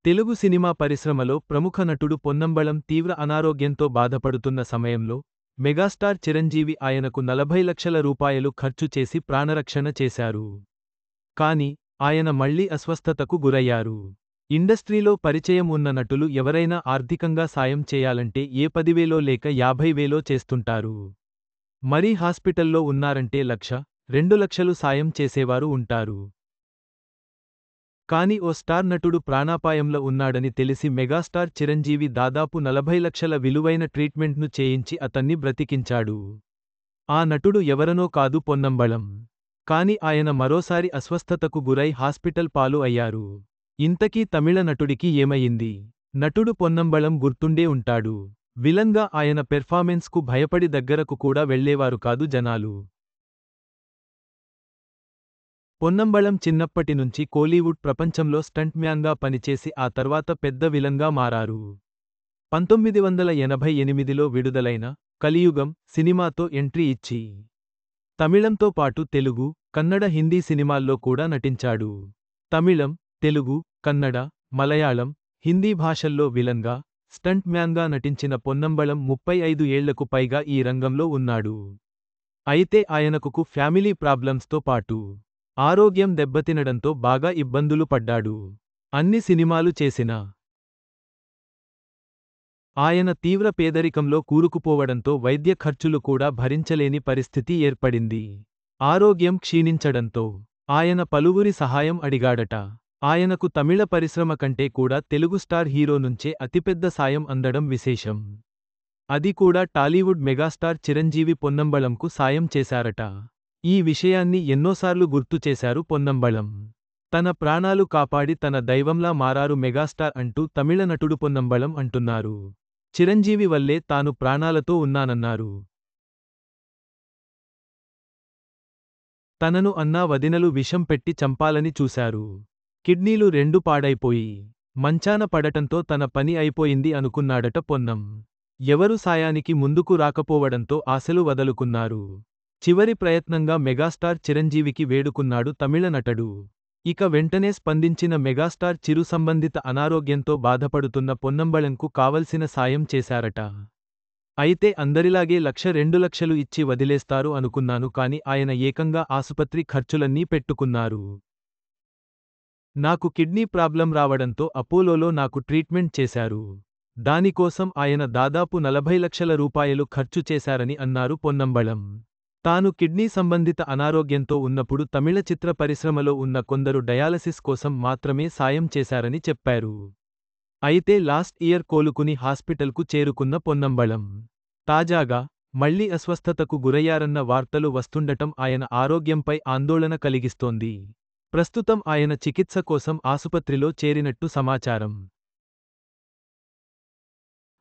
Telugu cinema పరిశ్రమలో ప్రముఖ నటుడు పొన్నంబళం తీవ్ర అనారోగ్యంతో బాధపడుతున్న సమయంలో మెగాస్టార్ చిరంజీవి ఆయనకు 40 లక్షల రూపాయలు ఖర్చు చేసి ప్రాణరక్షణ చేశారు. కాని ఆయన మళ్లీ అస్వస్థతకు గురయ్యారు. ఇండస్ట్రీలో పరిచయం ఉన్న నటులు ఎవరైనా ఆర్థికంగా సాయం చేయాలంటే ఏ 10,000 లేక 50,000 చేస్తుంటారు. మరీ హాస్పిటల్లో ఉన్నారంటే 1,00,000, 2,00,000 సాయం చేసేవారు ఉంటారు. కాని ఓ స్టార్ నటుడు ప్రాణాపాయంలో ఉన్నాడని తెలిసి మెగాస్టార్ చిరంజీవి దాదాపు 40 లక్షల విలువైన ట్రీట్మెంట్ను చేయించి అతన్ని బ్రతికించాడు. ఆ నటుడు ఎవరనో కాదు, పొన్నంబళం. కాని ఆయన మరోసారి అస్వస్థతకు గురై హాస్పిటల్ పాలు అయ్యారు. ఇంతకీ తమిళ నటుడికి ఏమయింది? నటుడు పొన్నంబళం గుర్తుండే ఉంటాడు. విలన్గా ఆయన పెర్ఫార్మెన్స్కు భయపడి దగ్గరకు కూడా వెళ్లేవారు కాదు జనాలు. పొన్నంబళం చిన్నప్పటి నుంచి కోలీవుడ్ ప్రపంచంలో స్టంట్ మ్యాన్గా పనిచేసి ఆ తర్వాత పెద్ద విలన్గా మారారు. 1988లో విడుదలైన కలియుగం సినిమాతో ఎంట్రీ ఇచ్చి తమిళంతో పాటు తెలుగు, కన్నడ, హిందీ సినిమాల్లో కూడా నటించాడు. తమిళం, తెలుగు, కన్నడ, మలయాళం, హిందీ భాషల్లో విలన్గా, స్టంట్ మ్యాన్గా నటించిన పొన్నంబళం 35 ఏళ్లకు పైగా ఈ రంగంలో ఉన్నాడు. అయితే ఆయనకు ఫ్యామిలీ ప్రాబ్లమ్స్తో పాటు ఆరోగ్యం దెబ్బతినడంతో బాగా ఇబ్బందులు పడ్డాడు. అన్ని సినిమాలు చేసినా ఆయన తీవ్ర పేదరికంలో కూరుకుపోవడంతో వైద్య ఖర్చులు కూడా భరించలేని పరిస్థితి ఏర్పడింది. ఆరోగ్యం క్షీణించడంతో ఆయన పలువురి సహాయం అడిగాడట. ఆయనకు తమిళ పరిశ్రమ కంటే కూడా తెలుగు స్టార్ హీరో నుంచే అతిపెద్ద సాయం అందడం విశేషం. అది కూడా టాలీవుడ్ మెగాస్టార్ చిరంజీవి పొన్నంబళంకు సాయం చేశారట. ఈ విషయాన్ని ఎన్నోసార్లు గుర్తు చేశారు పొన్నంబళం. తన ప్రాణాలు కాపాడి తన దైవంలా మారారు మెగాస్టార్ అంటూ తమిళ నటుడు పొన్నంబళం అంటున్నారు. చిరంజీవి వల్లే తాను ప్రాణాలతో ఉన్నానన్నారు. తనను అన్నా వదినలు విషం పెట్టి చంపాలని చూశారు. కిడ్నీలు 2 పాడైపోయి మంచాన పడటంతో తన పని అయిపోయింది అనుకున్నాడట పొన్నం. ఎవరు సాయానికి ముందుకు రాకపోవడంతో ఆశలు వదులుకున్నారు. చివరి ప్రయత్నంగా మెగాస్టార్ చిరంజీవికి వేడుకున్నాడు తమిళ నటుడు. ఇక వెంటనే స్పందించిన మెగాస్టార్ చిరు సంబంధిత అనారోగ్యంతో బాధపడుతున్న పొన్నంబళంకు కావలసిన సాయం చేశారట. అయితే అందరిలాగే 1,00,000, 2,00,000 ఇచ్చి వదిలేస్తారు అనుకున్నాను, కాని ఆయన ఏకంగా ఆసుపత్రి ఖర్చులన్నీ పెట్టుకున్నారు. నాకు కిడ్నీ ప్రాబ్లం రావడంతో అపోలోలో నాకు ట్రీట్మెంట్ చేశారు. దానికోసం ఆయన దాదాపు 40 లక్షల రూపాయలు ఖర్చు చేశారని అన్నారు పొన్నంబళం. తాను కిడ్నీ సంబంధిత అనారోగ్యంతో ఉన్నప్పుడు తమిళ చిత్ర పరిశ్రమలో ఉన్న కొందరు డయాలసిస్ కోసం మాత్రమే సాయం చేశారని చెప్పారు. అయితే లాస్ట్ ఇయర్ కోలుకుని హాస్పిటల్కు చేరుకున్న పొన్నంబళం తాజాగా మళ్లీ అస్వస్థతకు గురయ్యారన్న వార్తలు వస్తుండటం ఆయన ఆరోగ్యంపై ఆందోళన కలిగిస్తోంది. ప్రస్తుతం ఆయన చికిత్స కోసం ఆసుపత్రిలో చేరినట్టు సమాచారం.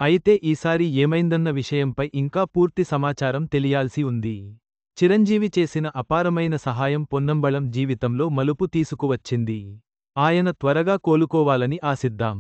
అయితే ఈసారి ఏమైందన్న విషయంపై ఇంకా పూర్తి సమాచారం తెలియాల్సి ఉంది. చిరంజీవి చేసిన అపారమైన సహాయం పొన్నంబళం జీవితంలో మలుపు తీసుకువచ్చింది. ఆయన త్వరగా కోలుకోవాలని ఆశిద్దాం.